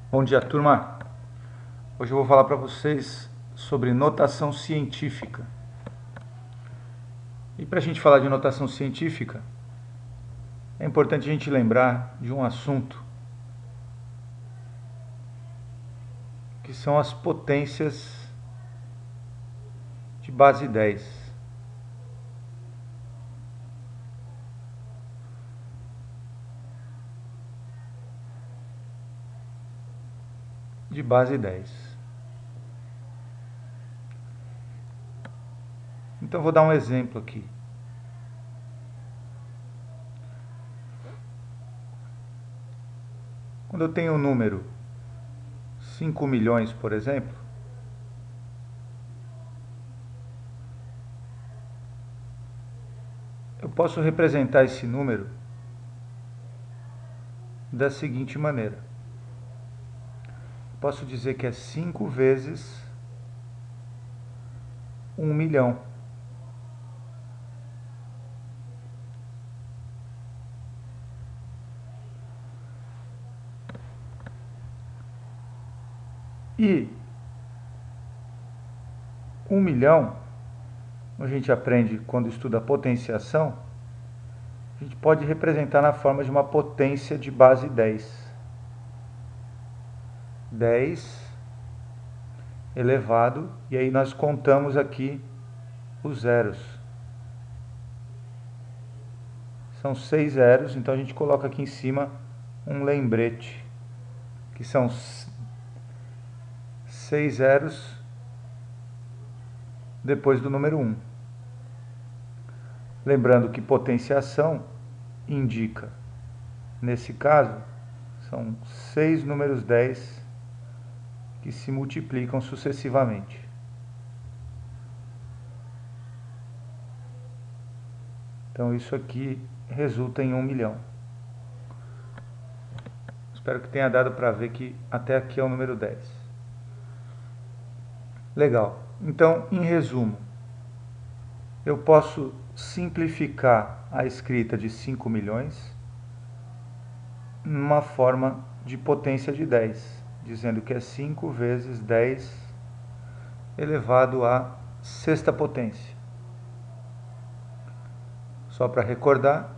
Bom dia, turma. Hoje eu vou falar para vocês sobre notação científica. E para a gente falar de notação científica, é importante a gente lembrar de um assunto que são as potências de base 10. De base 10. Então vou dar um exemplo aqui. Quando eu tenho o número 5 milhões, por exemplo, eu posso representar esse número da seguinte maneira. Posso dizer que é 5 vezes 1 milhão. E 1 milhão, a gente aprende quando estuda potenciação, a gente pode representar na forma de uma potência de base 10. 10 elevado, e aí nós contamos aqui os zeros. São 6 zeros, então a gente coloca aqui em cima um lembrete, que são 6 zeros depois do número 1. Lembrando que potenciação indica, nesse caso, são 6 números 10 que se multiplicam sucessivamente. Então isso aqui resulta em 1 milhão. Espero que tenha dado para ver que até aqui é o número 10. Legal. Então, em resumo, eu posso simplificar a escrita de 5 milhões numa forma de potência de 10, dizendo que é 5 vezes 10 elevado à sexta potência. Só para recordar,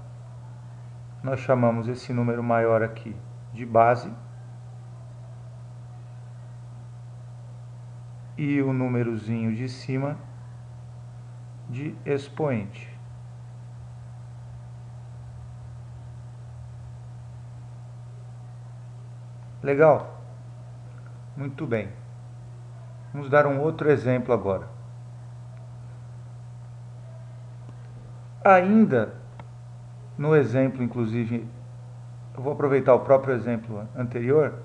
nós chamamos esse número maior aqui de base e o númerozinho de cima de expoente. Legal? Muito bem. Vamos dar um outro exemplo agora. Ainda no exemplo, inclusive, eu vou aproveitar o próprio exemplo anterior,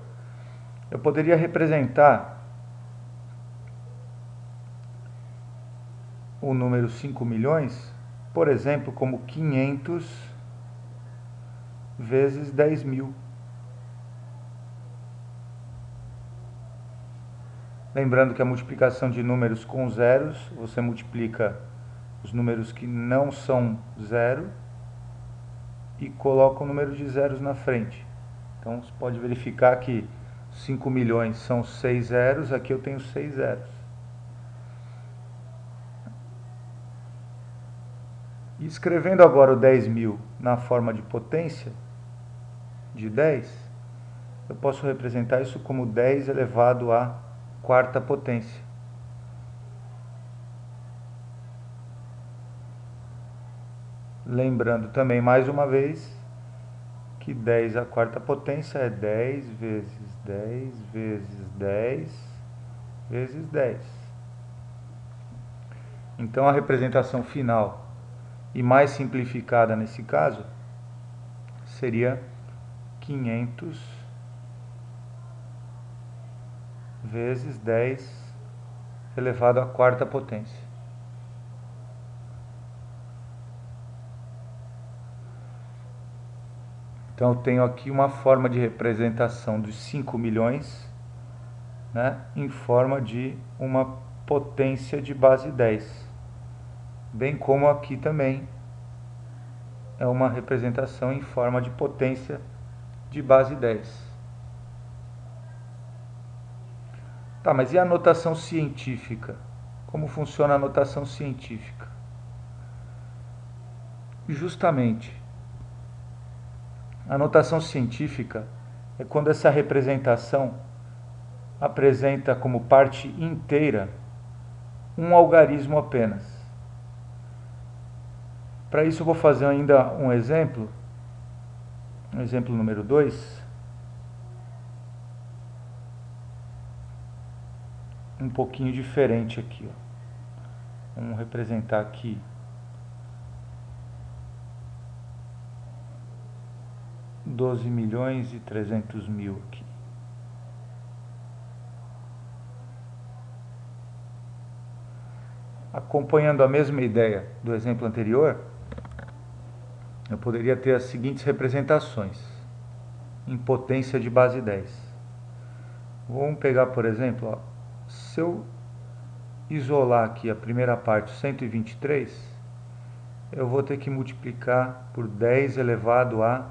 eu poderia representar o número 5 milhões, por exemplo, como 500 vezes 10 mil. Lembrando que a multiplicação de números com zeros, você multiplica os números que não são zero e coloca o número de zeros na frente. Então você pode verificar que 5 milhões são 6 zeros, aqui eu tenho 6 zeros. E escrevendo agora o 10 mil na forma de potência de 10, eu posso representar isso como 10 elevado à quarta potência. Lembrando também, mais uma vez, que 10 à quarta potência é 10 vezes 10 vezes 10 vezes 10. Então a representação final e mais simplificada nesse caso seria 500 vezes 10 elevado à quarta potência. Então eu tenho aqui uma forma de representação dos 5 milhões, né, em forma de uma potência de base 10. Bem como aqui também é uma representação em forma de potência de base 10. Tá, mas e a notação científica? Como funciona a notação científica? Justamente, a notação científica é quando essa representação apresenta como parte inteira um algarismo apenas. Para isso eu vou fazer ainda um exemplo número 2, um pouquinho diferente aqui. Ó. Vamos representar aqui 12.300.000 aqui. Acompanhando a mesma ideia do exemplo anterior, eu poderia ter as seguintes representações em potência de base 10. Vamos pegar, por exemplo, ó, se eu isolar aqui a primeira parte, 123, eu vou ter que multiplicar por 10 elevado a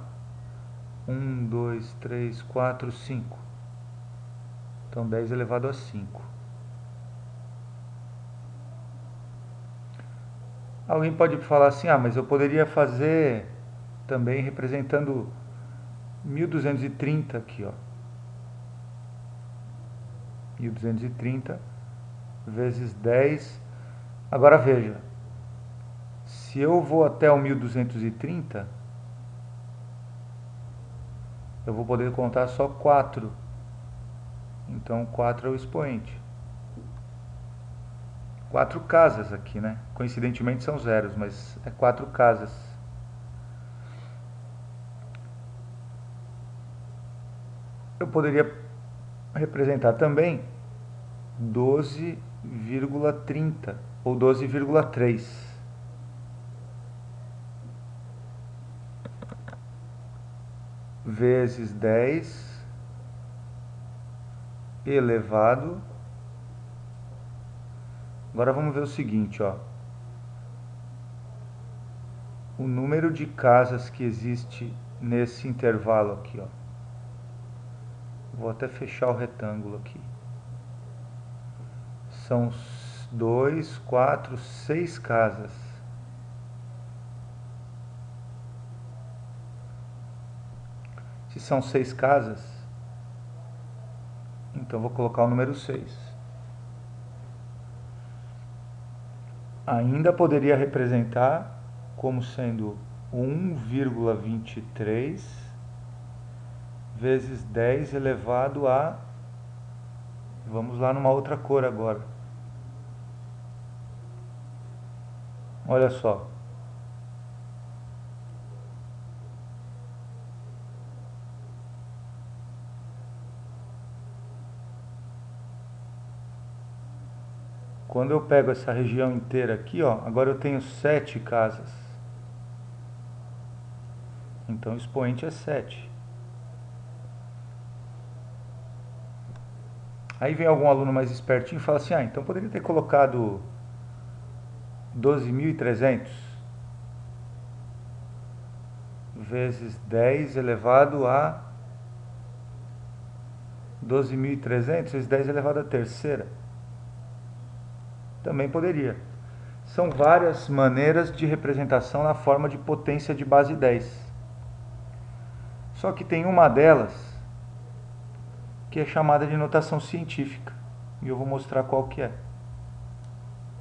1, 2, 3, 4, 5. Então 10 elevado a 5. Alguém pode falar assim, mas eu poderia fazer também representando 1230 aqui, ó. 1230 vezes 10. Agora veja, se eu vou até o 1230, eu vou poder contar só 4. Então 4 é o expoente. 4 casas aqui, né? Coincidentemente são zeros, mas é 4 casas. Eu poderia representar também 12,30 ou 12,3. Vezes 10 elevado. Agora vamos ver o seguinte, ó. O número de casas que existe nesse intervalo aqui, ó. Vou até fechar o retângulo aqui. São 2, 4, 6 casas. Se são 6 casas, então vou colocar o número 6. Ainda poderia representar como sendo 1,23 vezes 10 elevado a... Vamos lá numa outra cor agora. Olha só. Quando eu pego essa região inteira aqui, ó, agora eu tenho 7 casas. Então o expoente é 7. Aí vem algum aluno mais espertinho e fala assim, então poderia ter colocado 12.300 vezes 10 elevado a 12.300 vezes 10 elevado à terceira. Também poderia. São várias maneiras de representação na forma de potência de base 10. Só que tem uma delas que é chamada de notação científica. E eu vou mostrar qual que é.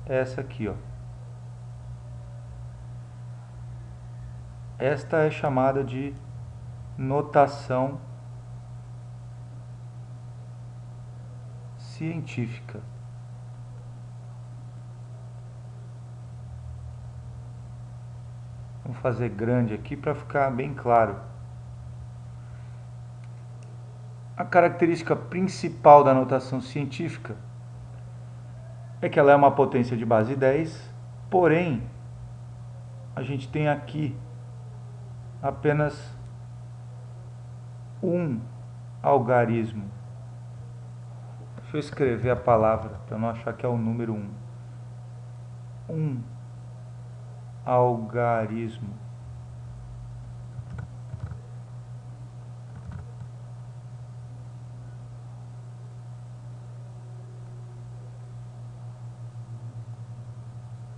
Essa aqui, ó. Esta é chamada de notação científica. Vamos fazer grande aqui para ficar bem claro. A característica principal da notação científica é que ela é uma potência de base 10, porém, a gente tem aqui apenas um algarismo. Deixa eu escrever a palavra para não achar que é o número 1. Um algarismo.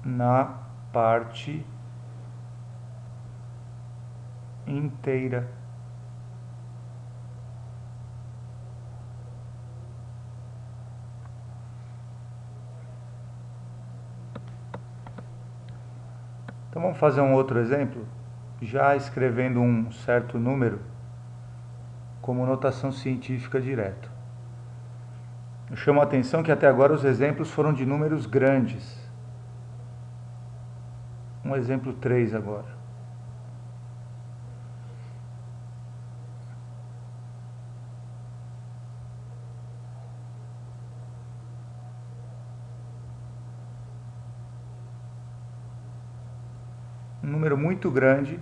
na parte inteira. Então vamos fazer um outro exemplo, já escrevendo um certo número como notação científica direto. Eu chamo a atenção que até agora os exemplos foram de números grandes. Um exemplo 3 agora. Um número muito grande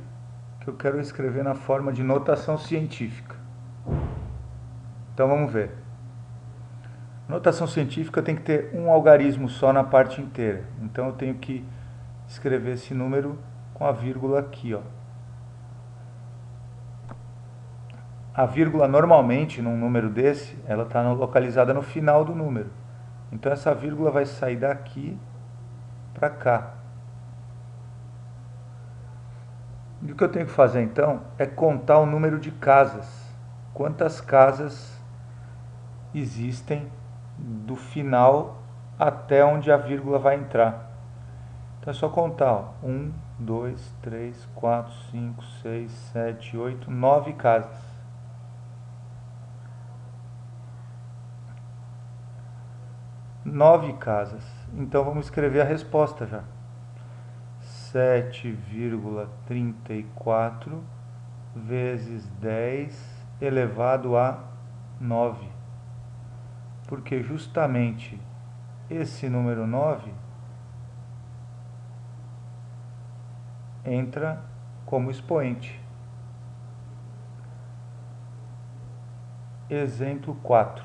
que eu quero escrever na forma de notação científica. Então vamos ver. Notação científica tem que ter um algarismo só na parte inteira. Então eu tenho que escrever esse número com a vírgula aqui, ó. A vírgula normalmente num número desse, ela está localizada no final do número. Então essa vírgula vai sair daqui para cá. E o que eu tenho que fazer então é contar o número de casas. Quantas casas existem do final até onde a vírgula vai entrar. Então é só contar, ó. 1, 2, 3, 4, 5, 6, 7, 8, 9 casas. 9 casas. Então vamos escrever a resposta já. 7,34 vezes 10 elevado a 9. Porque justamente esse número 9 entra como expoente. Exemplo 4.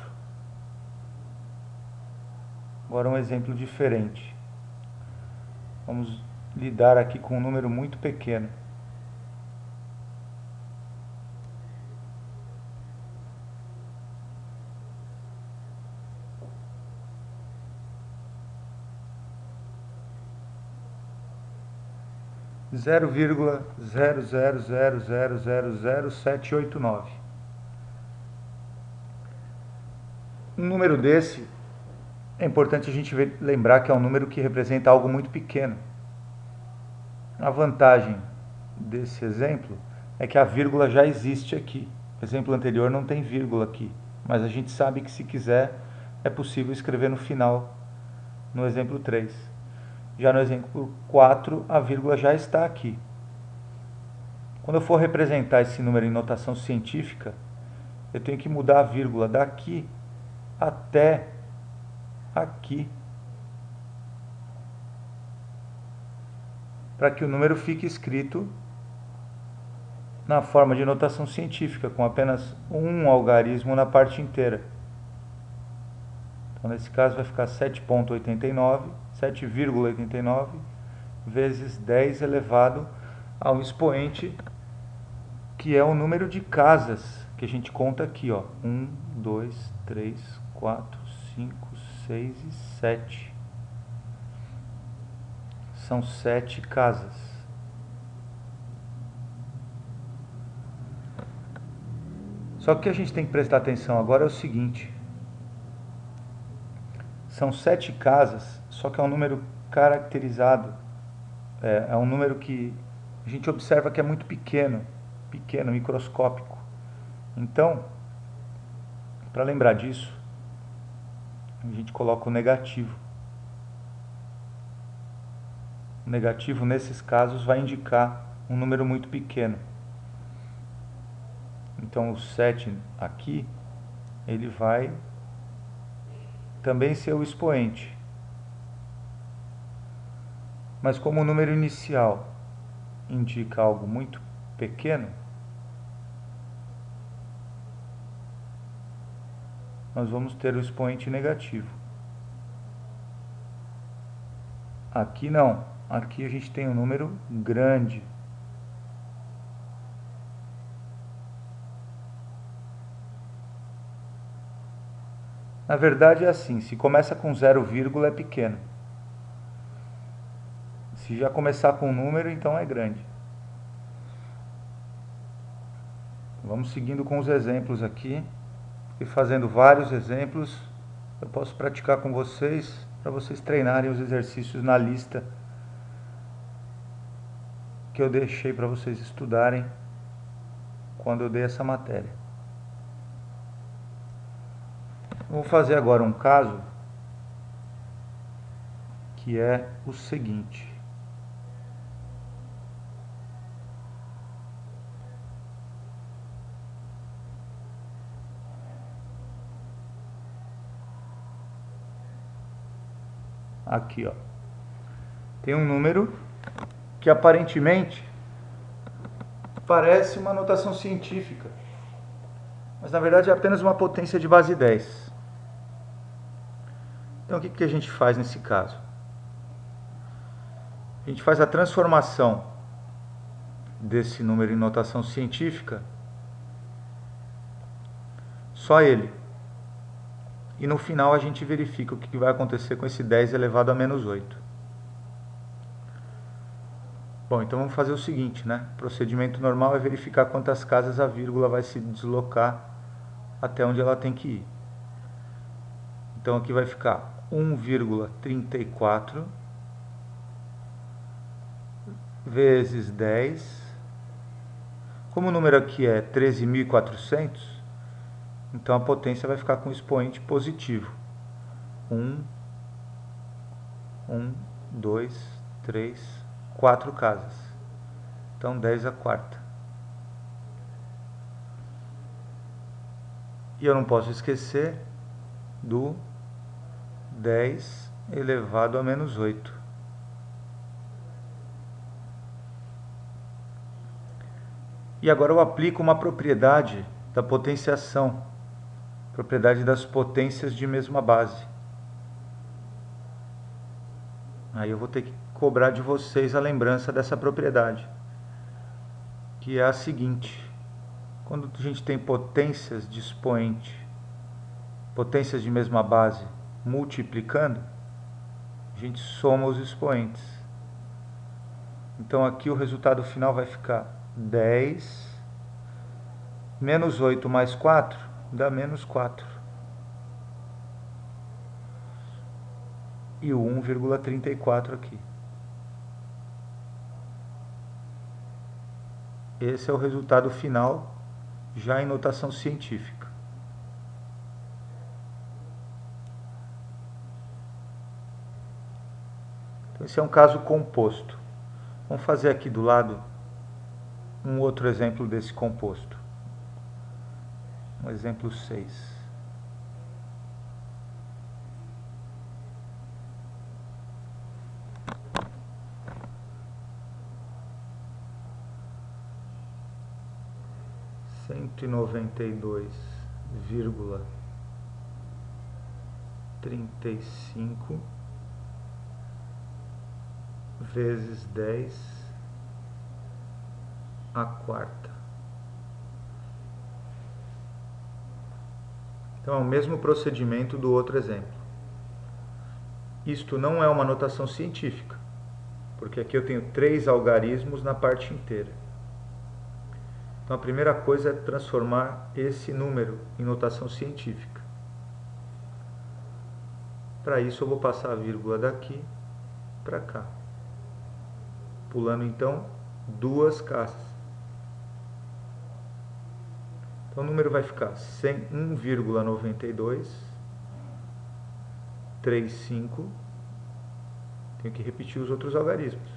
Agora um exemplo diferente. Vamos lidar aqui com um número muito pequeno. Zero vírgula 0,00000789. Um número desse é importante a gente lembrar que é um número que representa algo muito pequeno. A vantagem desse exemplo é que a vírgula já existe aqui. O exemplo anterior não tem vírgula aqui, mas a gente sabe que se quiser é possível escrever no final, no exemplo 3. Já no exemplo 4, a vírgula já está aqui. Quando eu for representar esse número em notação científica, eu tenho que mudar a vírgula daqui até aqui, para que o número fique escrito na forma de notação científica, com apenas um algarismo na parte inteira. Então, nesse caso, vai ficar 7,89 vezes 10 elevado ao expoente, que é o número de casas que a gente conta aqui, ó. 1, 2, 3, 4, 5, 6 e 7. São 7 casas. Só que o que a gente tem que prestar atenção agora é o seguinte. São 7 casas, só que é um número caracterizado. É um número que a gente observa que é muito pequeno, microscópico. Então, para lembrar disso, a gente coloca o negativo. O negativo, nesses casos, vai indicar um número muito pequeno. Então, o 7 aqui, ele vai também ser o expoente. Mas como o número inicial indica algo muito pequeno, nós vamos ter o expoente negativo. Aqui não. Aqui a gente tem um número grande. Na verdade é assim, se começa com 0, é pequeno. Se já começar com um número, então é grande. Vamos seguindo com os exemplos aqui. E fazendo vários exemplos, eu posso praticar com vocês, para vocês treinarem os exercícios na lista que eu deixei para vocês estudarem quando eu dei essa matéria. Vou fazer agora um caso que é o seguinte. Aqui, ó. Tem um número que aparentemente parece uma notação científica, mas na verdade é apenas uma potência de base 10. Então o que a gente faz nesse caso? A gente faz a transformação desse número em notação científica, só ele. E no final a gente verifica o que vai acontecer com esse 10 elevado a menos 8. Bom, então vamos fazer o seguinte, né? O procedimento normal é verificar quantas casas a vírgula vai se deslocar até onde ela tem que ir. Então aqui vai ficar 1,34 vezes 10. Como o número aqui é 13.400, então a potência vai ficar com expoente positivo. 1, 2, 3, 4 casas. Então 10 a quarta. E eu não posso esquecer do 10 elevado a menos 8. E agora eu aplico uma propriedade da potenciação, propriedade das potências de mesma base. Aí eu vou ter que cobrar de vocês a lembrança dessa propriedade, que é a seguinte: quando a gente tem potências de expoente, potências de mesma base multiplicando, a gente soma os expoentes. Então aqui o resultado final vai ficar 10 menos 8 mais 4 dá menos 4. E o 1,34 aqui. Esse é o resultado final, já em notação científica. Então, esse é um caso composto. Vamos fazer aqui do lado um outro exemplo desse composto. Um exemplo 6. Cento e 92,35 vezes 10 a quarta. Então é o mesmo procedimento do outro exemplo. Isto não é uma notação científica, porque aqui eu tenho 3 algarismos na parte inteira. Então a primeira coisa é transformar esse número em notação científica. Para isso eu vou passar a vírgula daqui para cá, pulando então 2 casas. Então o número vai ficar 1,9235. Tenho que repetir os outros algarismos.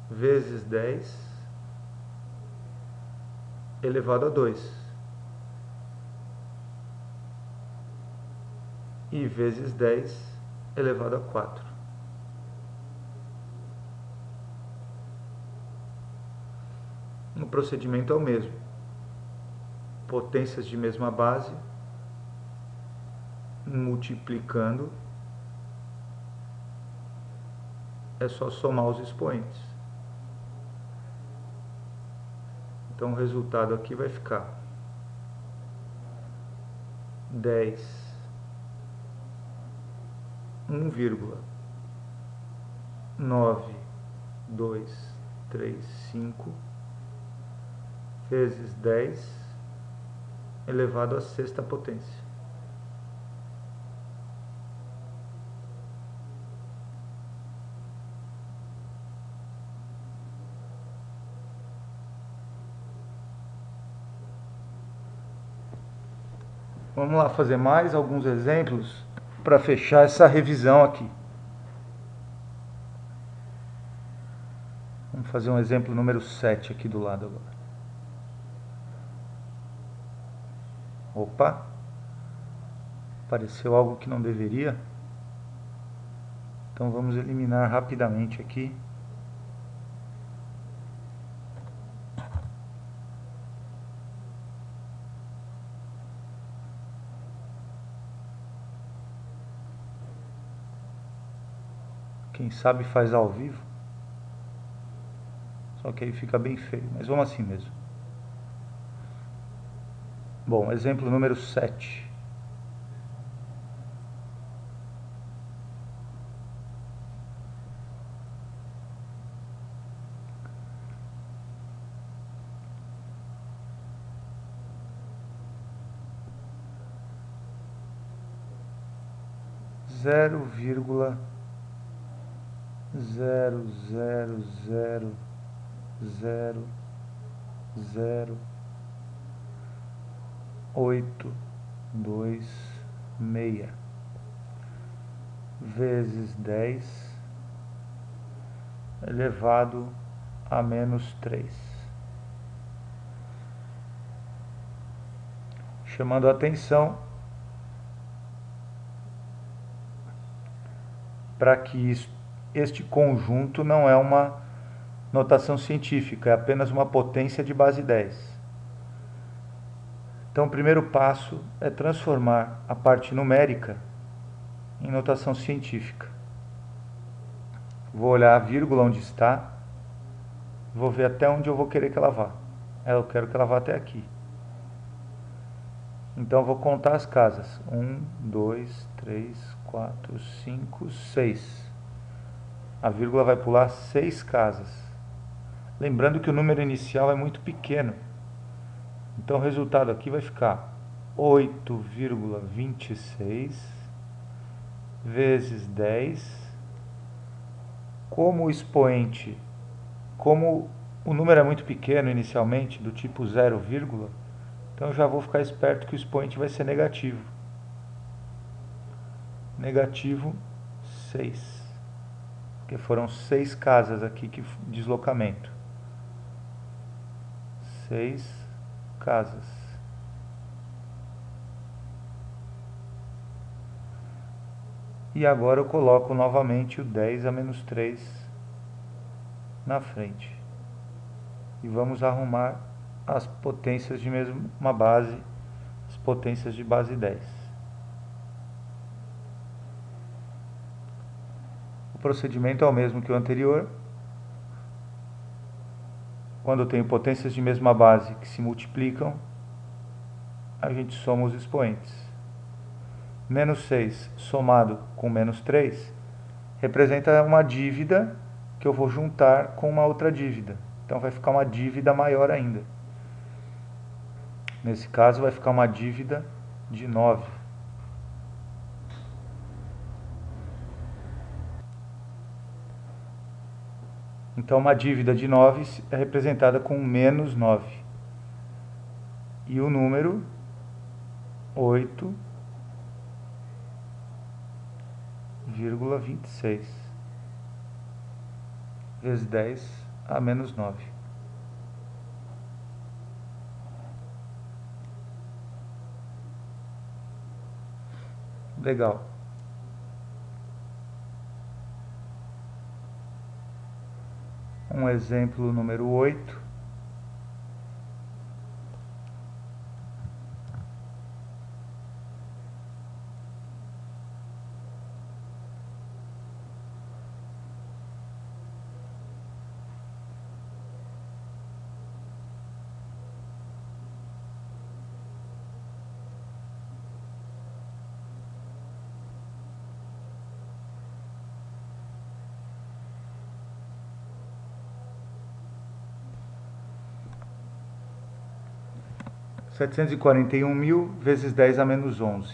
Vezes 10 elevado a 2. E vezes 10 elevado a 4. O procedimento é o mesmo. Potências de mesma base, multiplicando, é só somar os expoentes. Então o resultado aqui vai ficar 10, 1, 9, 2, 3, 5 vezes 10 elevado à sexta potência. Vamos lá fazer mais alguns exemplos para fechar essa revisão aqui. Vamos fazer um exemplo número 7 aqui do lado agora. Opa! Apareceu algo que não deveria. Então vamos eliminar rapidamente aqui. Quem sabe faz ao vivo. Só que aí fica bem feio, mas vamos assim mesmo. Bom, exemplo número 7. Zero vírgula 0,0000826 vezes 10 elevado a menos 3. Chamando a atenção para que este conjunto não é uma notação científica, é apenas uma potência de base 10. Então, o primeiro passo é transformar a parte numérica em notação científica. Vou olhar a vírgula onde está, vou ver até onde eu vou querer que ela vá. Eu quero que ela vá até aqui. Então, vou contar as casas. 1, 2, 3, 4, 5, 6. A vírgula vai pular 6 casas. Lembrando que o número inicial é muito pequeno. Então, o resultado aqui vai ficar 8,26 vezes 10. Como o expoente, como o número é muito pequeno inicialmente, do tipo 0, então eu já vou ficar esperto que o expoente vai ser negativo. Negativo 6. Porque foram 6 casas aqui de deslocamento. 6 casas. E agora eu coloco novamente o 10 a menos 3 na frente. E vamos arrumar as potências de mesma base, as potências de base 10. O procedimento é o mesmo que o anterior. Quando eu tenho potências de mesma base que se multiplicam, a gente soma os expoentes. Menos 6 somado com menos 3 representa uma dívida que eu vou juntar com uma outra dívida. Então vai ficar uma dívida maior ainda. Nesse caso vai ficar uma dívida de 9. Então uma dívida de 9 é representada com menos 9. E o número 8,26 vezes 10 a menos 9. Legal. Um exemplo número 8. 741.000 vezes 10 a menos 11.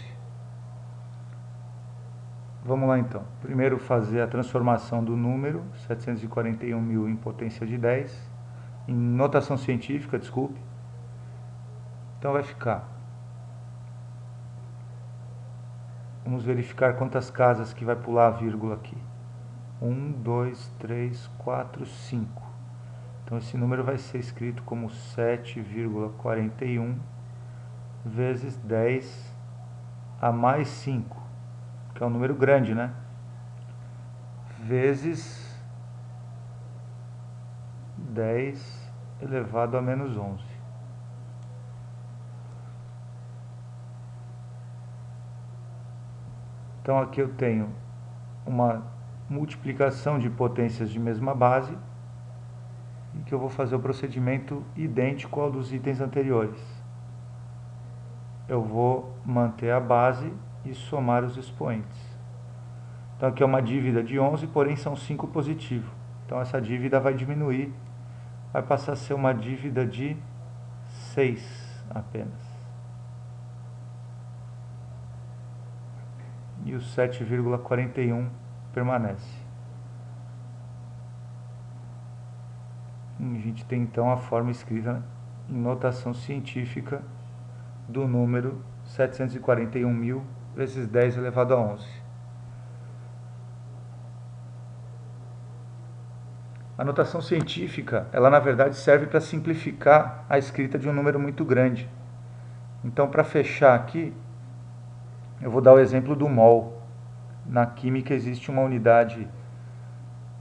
Vamos lá então. Primeiro fazer a transformação do número 741.000 em potência de 10, em notação científica, desculpe. Então vai ficar. Vamos verificar quantas casas que vai pular a vírgula aqui. 1, 2, 3, 4, 5. Então esse número vai ser escrito como 7,41 vezes 10 a mais 5, que é um número grande, né? Vezes 10 elevado a menos 11. Então aqui eu tenho uma multiplicação de potências de mesma base, e que eu vou fazer o procedimento idêntico ao dos itens anteriores. Eu vou manter a base e somar os expoentes. Então aqui é uma dívida de 11, porém são 5 positivo. Então essa dívida vai diminuir, vai passar a ser uma dívida de 6 apenas. E o 7,41 permanece. E a gente tem então a forma escrita em notação científica do número 741.000 vezes 10 elevado a 11. A notação científica, ela na verdade serve para simplificar a escrita de um número muito grande. Então, para fechar aqui, eu vou dar o exemplo do mol. Na química existe uma unidade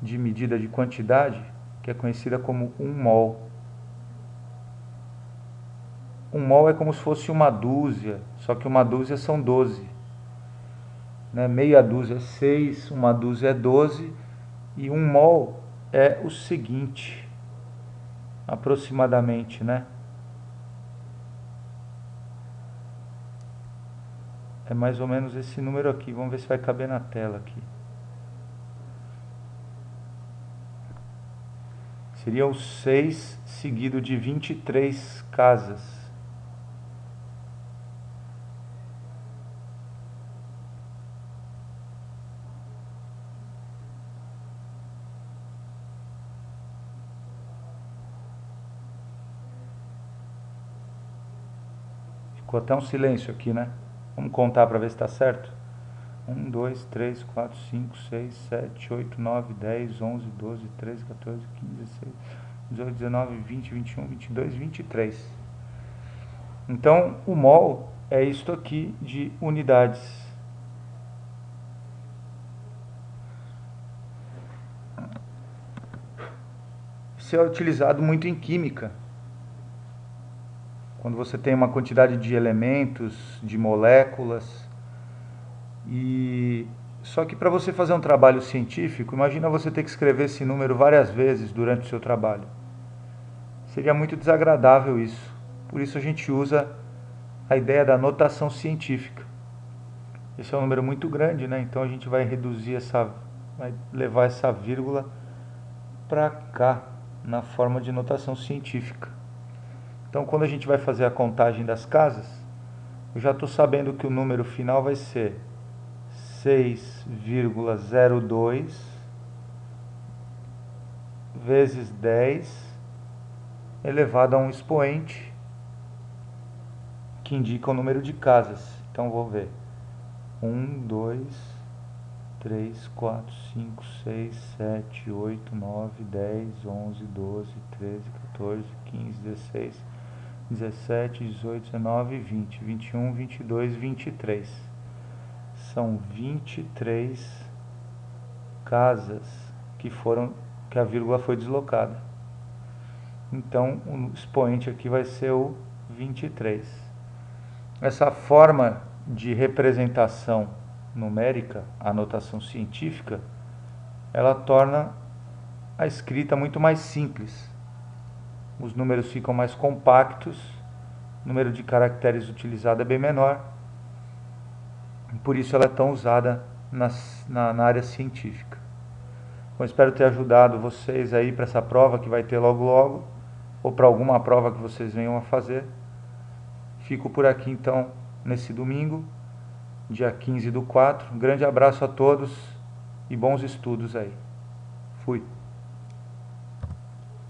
de medida de quantidade que é conhecida como 1 mol. 1 mol é como se fosse uma dúzia, só que uma dúzia são 12. Né? Meia dúzia é 6, uma dúzia é 12, e 1 mol é o seguinte, aproximadamente, né? É mais ou menos esse número aqui. Vamos ver se vai caber na tela aqui. Seria o 6 seguido de 23 casas. Ficou até um silêncio aqui, né? Vamos contar para ver se está certo. 1, 2, 3, 4, 5, 6, 7, 8, 9, 10, 11, 12, 13, 14, 15, 16, 18, 19, 20, 21, 22, 23. Então, o mol é isto aqui de unidades. Isso é utilizado muito em química. Quando você tem uma quantidade de elementos, de moléculas, só que para você fazer um trabalho científico, imagina você ter que escrever esse número várias vezes durante o seu trabalho. Seria muito desagradável isso. Por isso a gente usa a ideia da notação científica. Esse é um número muito grande, né? Então a gente vai reduzir vai levar essa vírgula para cá, na forma de notação científica. Então, quando a gente vai fazer a contagem das casas, eu já estou sabendo que o número final vai ser 6,02 vezes 10 elevado a um expoente que indica o número de casas. Então, vou ver. 1, 2, 3, 4, 5, 6, 7, 8, 9, 10, 11, 12, 13, 14, 15, 16, 17, 18, 19, 20, 21, 22, 23. São 23 casas que a vírgula foi deslocada. Então, o expoente aqui vai ser o 23. Essa forma de representação numérica, a notação científica, ela torna a escrita muito mais simples. Os números ficam mais compactos, o número de caracteres utilizado é bem menor, por isso ela é tão usada na área científica. Bom, espero ter ajudado vocês aí para essa prova que vai ter logo logo, ou para alguma prova que vocês venham a fazer. Fico por aqui então nesse domingo, dia 15/4. Um grande abraço a todos e bons estudos aí. Fui.